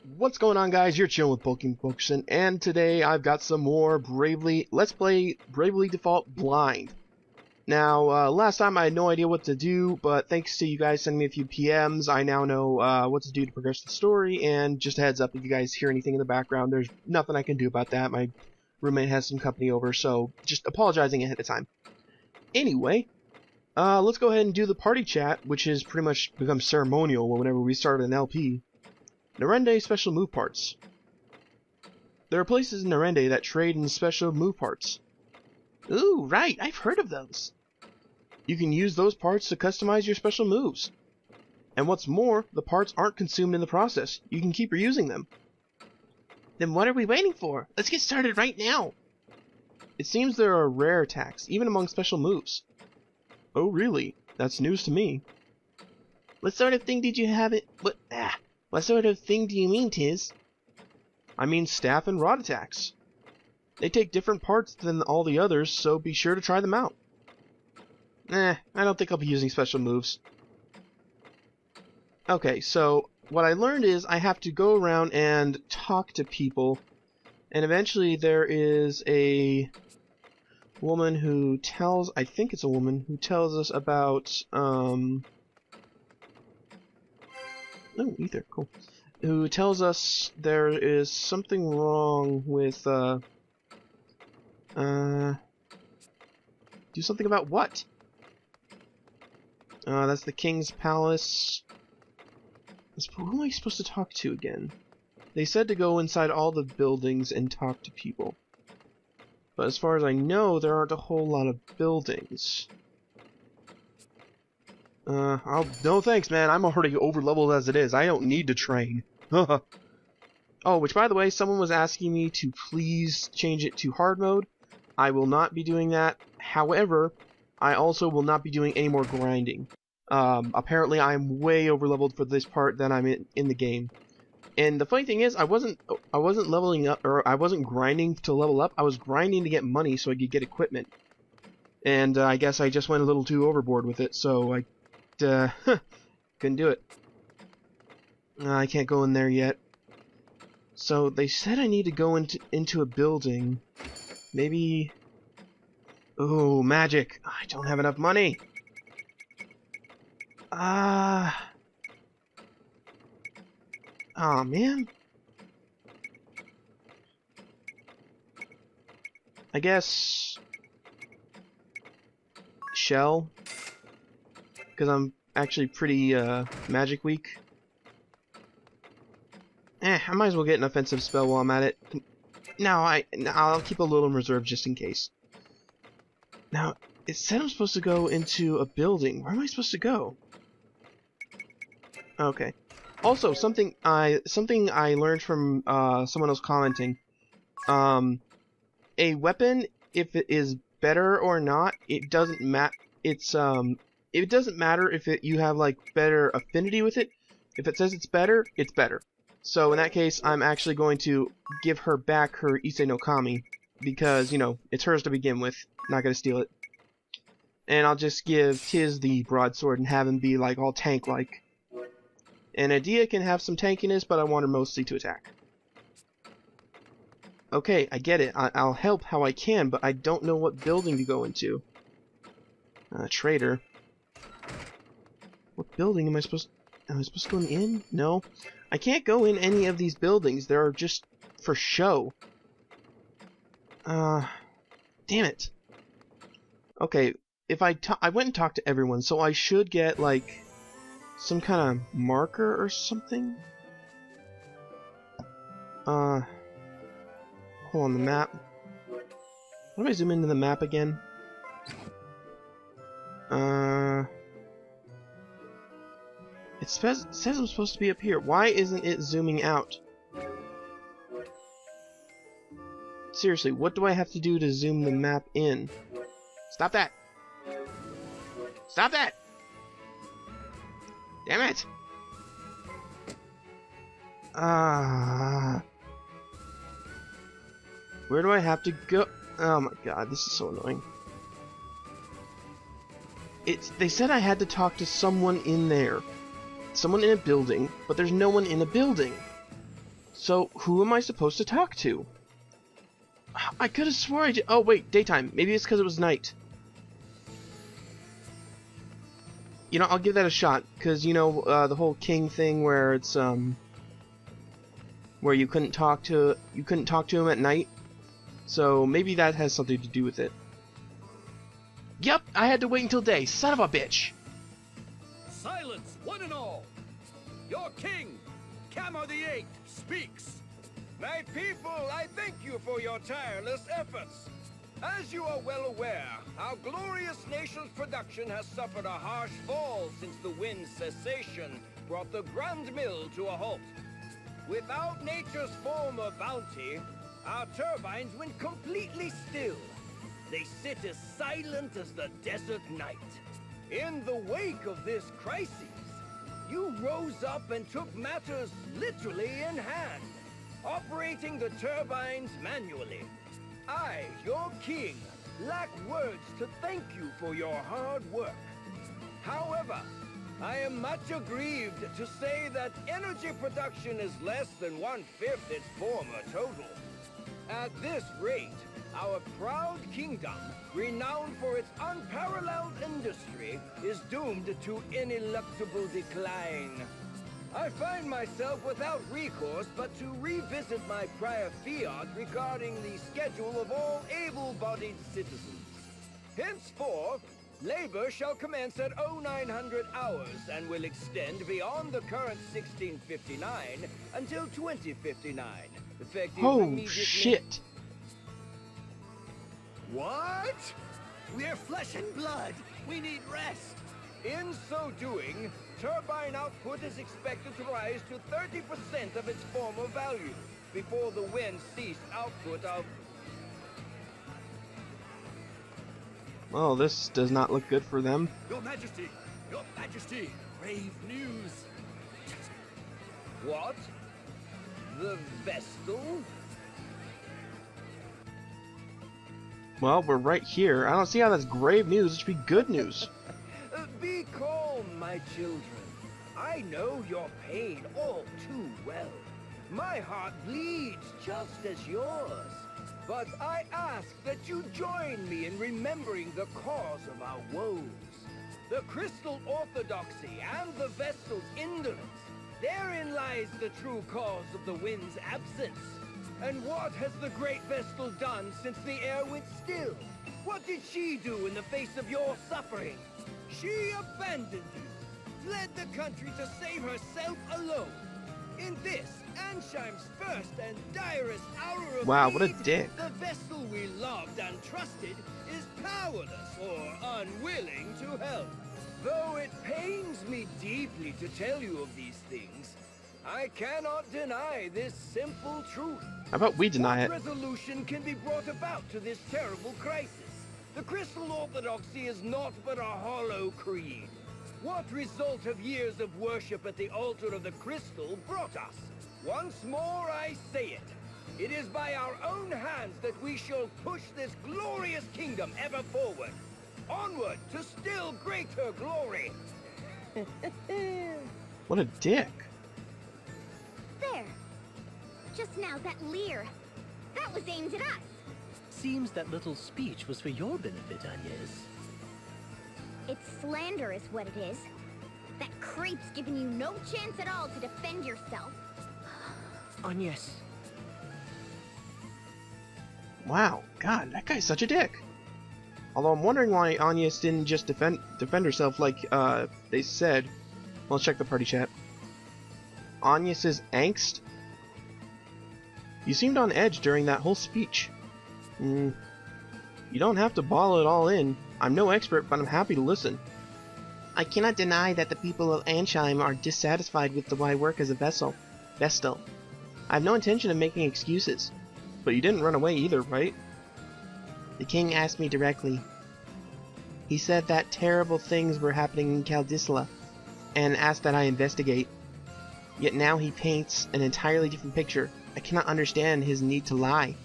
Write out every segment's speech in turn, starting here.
What's going on, guys? You're chilling with Bulking Bookson, and today I've got some more Let's play Bravely Default Blind. Now, last time I had no idea what to do, but thanks to you guys sending me a few PMs, I now know what to do to progress the story, and just a heads up, if you guys hear anything in the background, there's nothing I can do about that. My roommate has some company over, so just apologizing ahead of time. Anyway, let's go ahead and do the party chat, which has pretty much become ceremonial whenever we start an LP. Narende special move parts. There are places in Narende that trade in special move parts. Ooh, right, I've heard of those. You can use those parts to customize your special moves. And what's more, the parts aren't consumed in the process. You can keep reusing them. Then what are we waiting for? Let's get started right now. It seems there are rare attacks, even among special moves. Oh, really? That's news to me. What sort of thing did you have it? What sort of thing do you mean, Tiz? I mean staff and rod attacks. They take different parts than all the others, so be sure to try them out. I don't think I'll be using special moves. Okay, so what I learned is I have to go around and talk to people, and eventually there is a woman who tells, I think it's a woman, who tells us about, oh, ether, cool. Who tells us there is something wrong with, do something about what? That's the King's Palace. Who am I supposed to talk to again? They said to go inside all the buildings and talk to people. But as far as I know, there aren't a whole lot of buildings. No thanks, man. I'm already over-leveled as it is. I don't need to train. Oh, which, by the way, someone was asking me to please change it to hard mode. I will not be doing that. However, I also will not be doing any more grinding. Apparently, I'm way over-leveled for this part than I'm in the game. And the funny thing is, I wasn't leveling up, or I wasn't grinding to level up. I was grinding to get money so I could get equipment. And I guess I just went a little too overboard with it, so I couldn't do it. I can't go in there yet. So they said I need to go into a building. Maybe... Oh, magic! I don't have enough money! Oh, man. I guess... Shell? Because I'm actually pretty, magic weak. I might as well get an offensive spell while I'm at it. No, I'll keep a little in reserve just in case. Now, it said I'm supposed to go into a building. Where am I supposed to go? Okay. Also, something I learned from someone else commenting. A weapon, if it is better or not, it doesn't matter. It doesn't matter if you have like better affinity with it. If it says it's better, it's better. So in that case, I'm actually going to give her back her Ise no Kami, because, you know, it's hers to begin with. Not gonna steal it. And I'll just give Tiz the broadsword and have him be like all tank-like. And Adia can have some tankiness, but I want her mostly to attack. Okay, I get it. I'll help how I can, but I don't know what building to go into. Trader. What building am I supposed to go in? No. I can't go in any of these buildings. They're just for show. Damn it. Okay, if I went and talked to everyone, so I should get, like, some kind of marker or something? Hold on, the map. How do I zoom into the map again? It says I'm supposed to be up here. Why isn't it zooming out? Seriously, what do I have to do to zoom the map in? Stop that! Stop that! Damn it! Where do I have to go? Oh my god, this is so annoying. They said I had to talk to someone in there. Someone in a building, but there's no one in a building. So, who am I supposed to talk to? I could have sworn I did. Oh, wait, daytime. Maybe it's because it was night. You know, I'll give that a shot, because, you know, the whole king thing where it's, where you couldn't talk to him at night. So, maybe that has something to do with it. Yep, I had to wait until day, son of a bitch! Silence, one and all! Your king, Camo the Eighth, speaks. My people, I thank you for your tireless efforts. As you are well aware, our glorious nation's production has suffered a harsh fall since the wind's cessation brought the Grand Mill to a halt. Without nature's former bounty, our turbines went completely still. They sit as silent as the desert night. In the wake of this crisis, you rose up and took matters literally in hand, operating the turbines manually. I, your king, lack words to thank you for your hard work. However, I am much aggrieved to say that energy production is less than 1/5 its former total. At this rate, our proud kingdom, renowned for its unparalleled industry, is doomed to ineluctable decline. I find myself without recourse but to revisit my prior fiat regarding the schedule of all able-bodied citizens. Henceforth, labor shall commence at 0900 hours and will extend beyond the current 1659 until 2059, effective immediately. Shit! What? We're flesh and blood. We need rest. In so doing, turbine output is expected to rise to 30% of its former value before the wind ceased output of... Well, this does not look good for them. Your Majesty, grave news. What? The Vestal? Well, we're right here. I don't see how that's grave news. It should be good news. Be calm, my children. I know your pain all too well. My heart bleeds just as yours. But I ask that you join me in remembering the cause of our woes. The crystal orthodoxy and the Vestal's indolence. Therein lies the true cause of the wind's absence. And what has the great Vestal done since the air went still? What did she do in the face of your suffering? She abandoned you, fled the country to save herself alone. In this, Ansheim's first and direst hour of wow, what a need, dick. the Vestal we loved and trusted is powerless or unwilling to help. Though it pains me deeply to tell you of these things, I cannot deny this simple truth. How about we deny it? What resolution can be brought about to this terrible crisis? The crystal orthodoxy is naught but a hollow creed. What result have years of worship at the altar of the crystal brought us? Once more I say it. It is by our own hands that we shall push this glorious kingdom ever forward. Onward to still greater glory. What a dick. There. Just now, that leer. That was aimed at us. Seems that little speech was for your benefit, Agnes. It's slander is what it is. That creep's giving you no chance at all to defend yourself. Agnes. Wow, God, that guy's such a dick. Although I'm wondering why Agnes didn't just defend herself like they said. Well, let's check the party chat. Agnes's angst? You seemed on edge during that whole speech. You don't have to ball it all in. I'm no expert, but I'm happy to listen. I cannot deny that the people of Ansheim are dissatisfied with my work as a Vestal. I have no intention of making excuses. But you didn't run away either, right? The king asked me directly. He said that terrible things were happening in Kaldisla, and asked that I investigate. Yet now he paints an entirely different picture. I cannot understand his need to lie.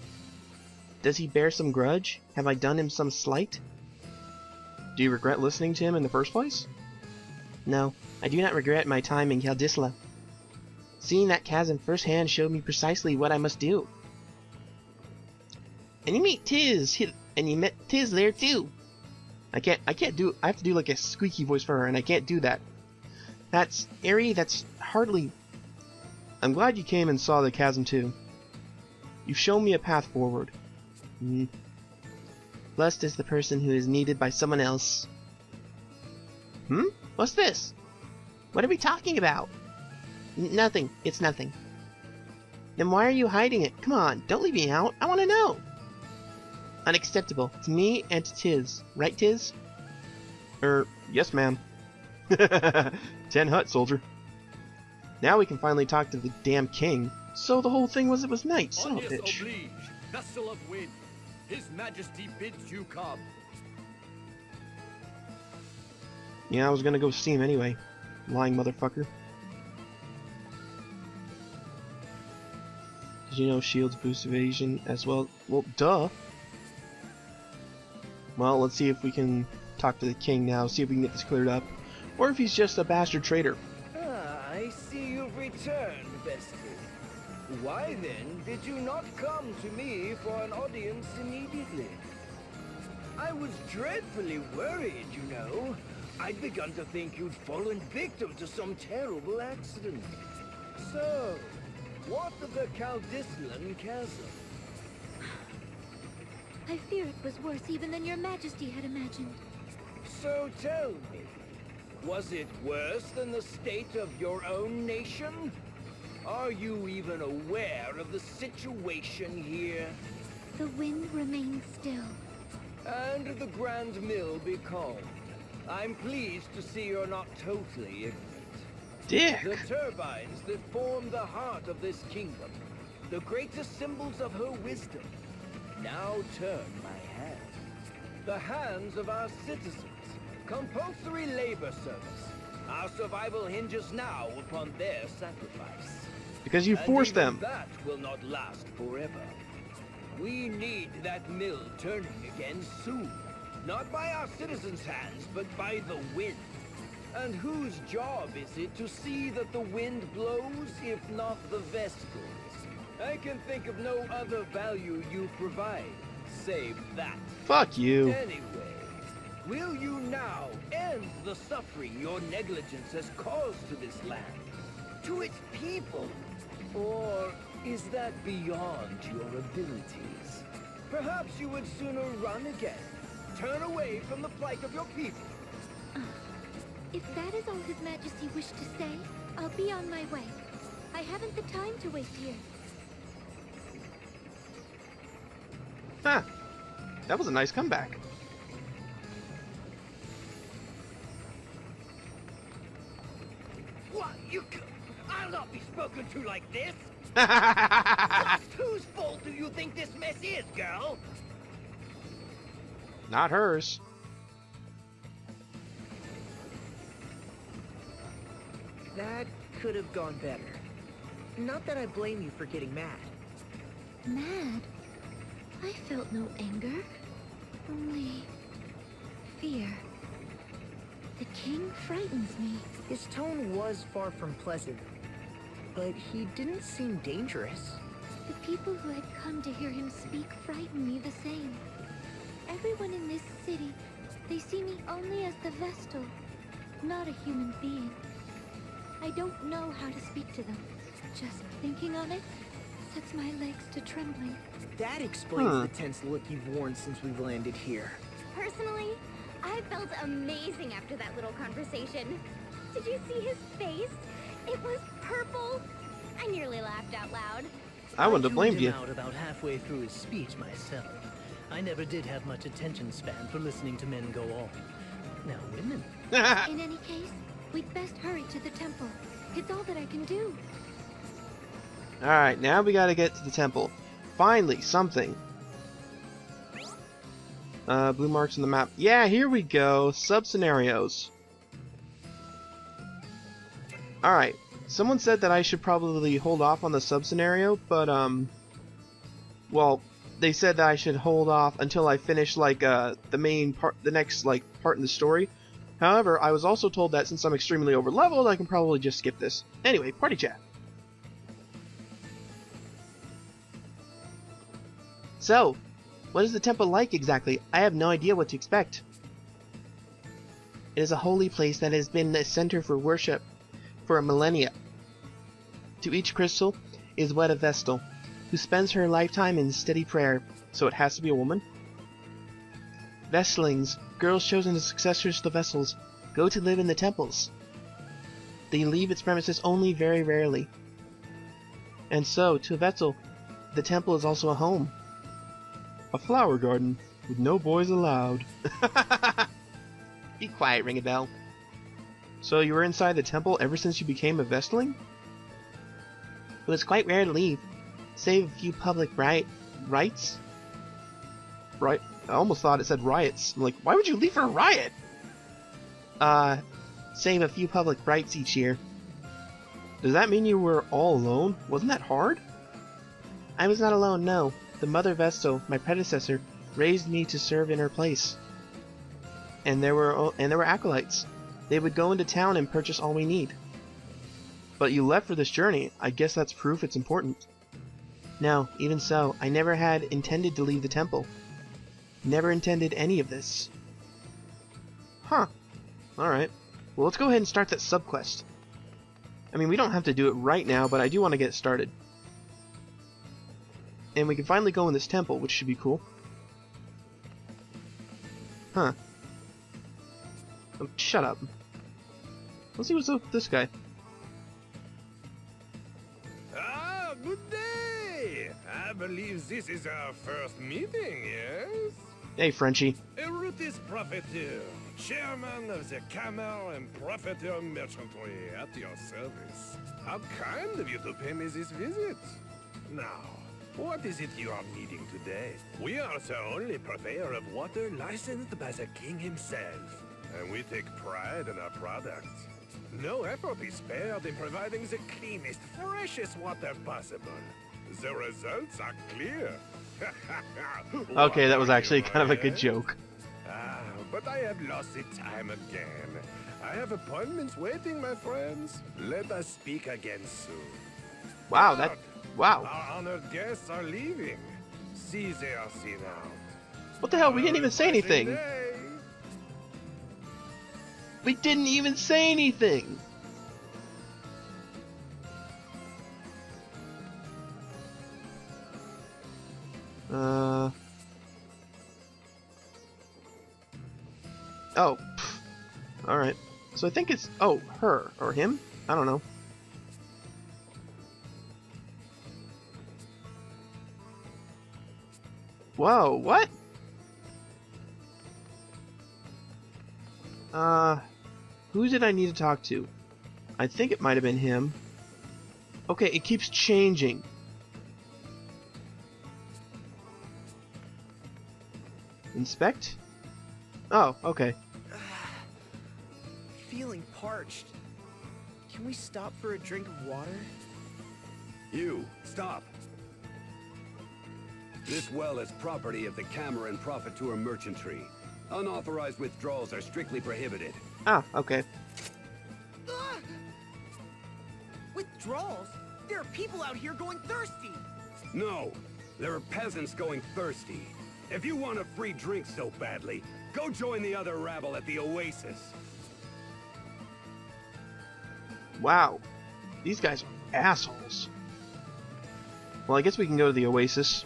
Does he bear some grudge? Have I done him some slight? Do you regret listening to him in the first place? No, I do not regret my time in Kaldisla. Seeing that chasm firsthand showed me precisely what I must do. And you meet Tiz, and you met Tiz there too. I have to do like a squeaky voice for her, and I can't do that. That's Ari, that's hardly... I'm glad you came and saw the chasm too. You've shown me a path forward. Blessed is the person who is needed by someone else. What's this? What are we talking about? Nothing. It's nothing. Then why are you hiding it? Come on, don't leave me out. I want to know. Unacceptable. To me and to Tiz. Right, Tiz? Yes, ma'am. 10 hut, soldier. Now we can finally talk to the damn king. So the whole thing was it was night, son of a bitch. Oblige, vessel of wind. His Majesty bids you come. Yeah, I was gonna go see him anyway. Lying motherfucker. Did you know shields boost evasion as well? Well, duh. Well, let's see if we can talk to the king now, see if we can get this cleared up. Or if he's just a bastard traitor. I see you've returned, bestie. Why then did you not come to me for an audience immediately? I was dreadfully worried, you know. I'd begun to think you'd fallen victim to some terrible accident. So, what of the Caldislan chasm? I fear it was worse even than your Majesty had imagined. So tell me, was it worse than the state of your own nation? Are you even aware of the situation here? The wind remains still. And the Grand Mill be calm. I'm pleased to see you're not totally ignorant. Dick! The turbines that form the heart of this kingdom, the greatest symbols of her wisdom, now turn my hand. The hands of our citizens. Compulsory labor service. Our survival hinges now upon their sacrifice. Because you forced them. That will not last forever. We need that mill turning again soon. Not by our citizens' hands, but by the wind. And whose job is it to see that the wind blows, if not the Vestals? I can think of no other value you provide, save that. Fuck you. Anyway, will you now end the suffering your negligence has caused to this land? To its people? Or is that beyond your abilities? Perhaps you would sooner run again. Turn away from the plight of your people. If that is all His Majesty wished to say, I'll be on my way. I haven't the time to waste here. Huh. That was a nice comeback. What? I'll not be spoken to like this! Just whose fault do you think this mess is, girl? Not hers. That could have gone better. Not that I blame you for getting mad. Mad? I felt no anger. Only... fear. The king frightens me. His tone was far from pleasant, but he didn't seem dangerous. The people who had come to hear him speak frighten me the same. Everyone in this city, they see me only as the Vestal, not a human being. I don't know how to speak to them. Just thinking on it sets my legs to trembling. That explains the tense look you've worn since we've landed here. Personally, I felt amazing after that little conversation. Did you see his face? It was purple. I nearly laughed out loud. I wouldn't have blamed you. I tuned him out about halfway through his speech myself. I never did have much attention span for listening to men go on. Now women. In any case, we'd best hurry to the temple. It's all that I can do. Alright, now we gotta get to the temple. Finally, something. Blue marks on the map. Yeah, here we go. Sub-scenarios. Alright. Someone said that I should probably hold off on the sub-scenario, but, well, they said that I should hold off until I finish, like, the main part, the next, like, part in the story. However, I was also told that since I'm extremely over-leveled, I can probably just skip this. Anyway, party chat. So, what is the temple like exactly? I have no idea what to expect. It is a holy place that has been a center for worship for a millennia. To each crystal is wed a Vestal, who spends her lifetime in steady prayer, so it has to be a woman? Vestlings, girls chosen as successors to the Vestals, go to live in the temples. They leave its premises only very rarely. And so, to a Vestal, the temple is also a home. A flower garden, with no boys allowed. Be quiet, Ring a Bell. So you were inside the temple ever since you became a Vestling? It was quite rare to leave, save a few public rites? Right? I almost thought it said riots. I'm like, why would you leave for a riot? Save a few public rites each year. Does that mean you were all alone? Wasn't that hard? I was not alone, no. The Mother Vestal, my predecessor, raised me to serve in her place. And there were acolytes. They would go into town and purchase all we need. But you left for this journey. I guess that's proof it's important. No, even so, I never had intended to leave the temple. Never intended any of this. Huh. Alright. Well, let's go ahead and start that subquest. I mean, we don't have to do it right now, but I do want to get started. And we can finally go in this temple, which should be cool. Huh. Oh, shut up. Let's see what's up with this guy. Ah, good day! I believe this is our first meeting, yes? Hey, Frenchie. Erutis Profiteur, chairman of the Camel and Profiteur Merchantry, at your service. How kind of you to pay me this visit. Now, what is it you are needing today? We are the only purveyor of water licensed by the king himself, and we take pride in our product. No effort is spared in providing the cleanest, freshest water possible. The results are clear. Okay, that was actually kind of a good joke. Ah, but I have lost the time again. I have appointments waiting, my friends. Let us speak again soon. Wow, that... Wow. Our honored guests are leaving. See they are seen out. What the hell? We didn't even say anything. Day. We didn't even say anything. Oh. Alright. So I think it's... Oh, her. Or him? I don't know. Whoa, what? Who did I need to talk to? I think it might have been him. Okay, it keeps changing. Inspect? Oh, okay. Feeling parched. Can we stop for a drink of water? You, stop. This well is property of the Cameron Profiteur Merchantry. Unauthorized withdrawals are strictly prohibited. Ah, okay. Withdrawals? There are people out here going thirsty. No, there are peasants going thirsty. If you want a free drink so badly, go join the other rabble at the Oasis. Wow. These guys are assholes. Well, I guess we can go to the Oasis.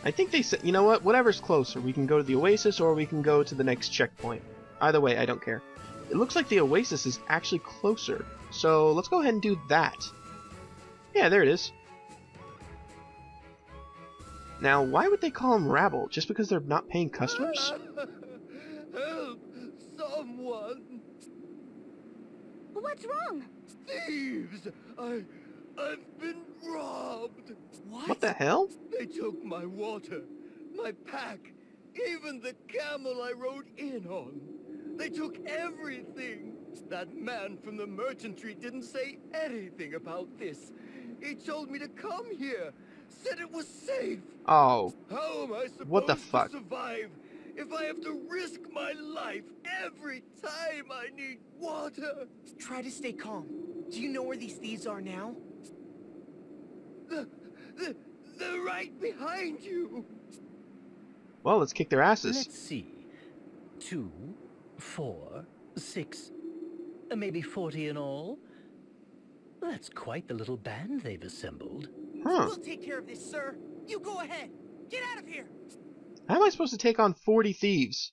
I think they said, you know what, whatever's closer. We can go to the Oasis or we can go to the next checkpoint. Either way, I don't care. It looks like the Oasis is actually closer. So let's go ahead and do that. Yeah, there it is. Now, why would they call them rabble? Just because they're not paying customers? Help! Someone! What's wrong? Thieves! I've been robbed! What the hell? They took my water, my pack, even the camel I rode in on. They took everything. That man from the merchantry didn't say anything about this. He told me to come here, said it was safe. Oh, How am I supposed what the fuck? to survive if I have to risk my life every time I need water? Try to stay calm. Do you know where these thieves are now? They're right right behind you. Well, let's kick their asses. Let's see. 2, 4, 6, maybe 40 in all. That's quite the little band they've assembled. Huh. We'll take care of this, sir. You go ahead. Get out of here. How am I supposed to take on 40 thieves?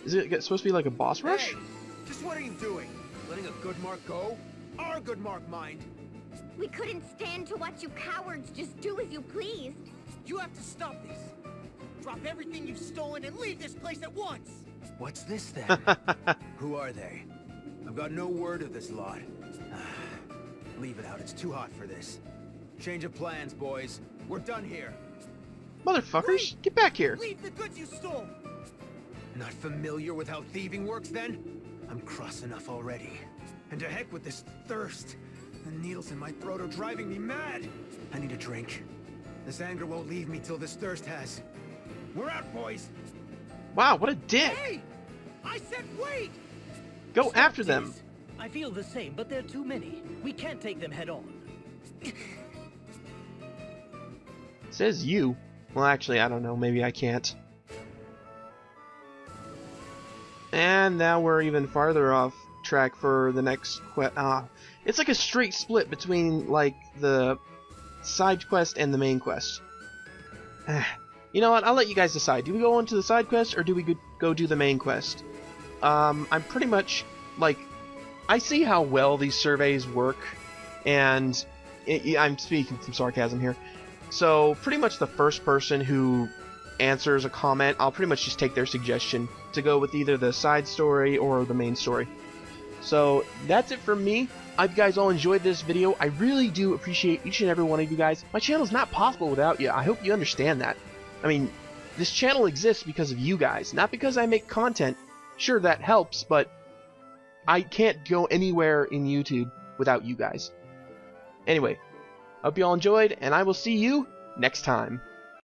Is it supposed to be like a boss rush? Hey, just what are you doing? Letting a good mark go? Our good mark, mind. We couldn't stand to watch you cowards just do as you pleased. You have to stop this. Drop everything you've stolen and leave this place at once. What's this then? Who are they? I've got no word of this lot. Leave it out, it's too hot for this. Change of plans, boys. We're done here. Motherfuckers, get back here. Leave the goods you stole. Not familiar with how thieving works, then? I'm cross enough already. And to heck with this thirst. The needles in my throat are driving me mad. I need a drink. This anger won't leave me till this thirst has. We're out, boys! Wow, what a dick. Hey! I said wait! Go Stop, after them. please. I feel the same, but there are too many. We can't take them head on. Says you. Well, actually, I don't know. Maybe I can't. And now we're even farther off track for the next quest. It's like a straight split between, like, the side quest and the main quest. You know what? I'll let you guys decide. Do we go on to the side quest, or do we go do the main quest? I'm pretty much, like, I see how well these surveys work, and I'm speaking some sarcasm here. So, pretty much the first person who answers a comment, I'll pretty much just take their suggestion to go with either the side story or the main story. So, that's it from me. I hope you guys all enjoyed this video. I really do appreciate each and every one of you guys. My channel's not possible without you. I hope you understand that. I mean, this channel exists because of you guys, not because I make content. Sure, that helps, but I can't go anywhere in YouTube without you guys. Anyway, hope you all enjoyed, and I will see you next time.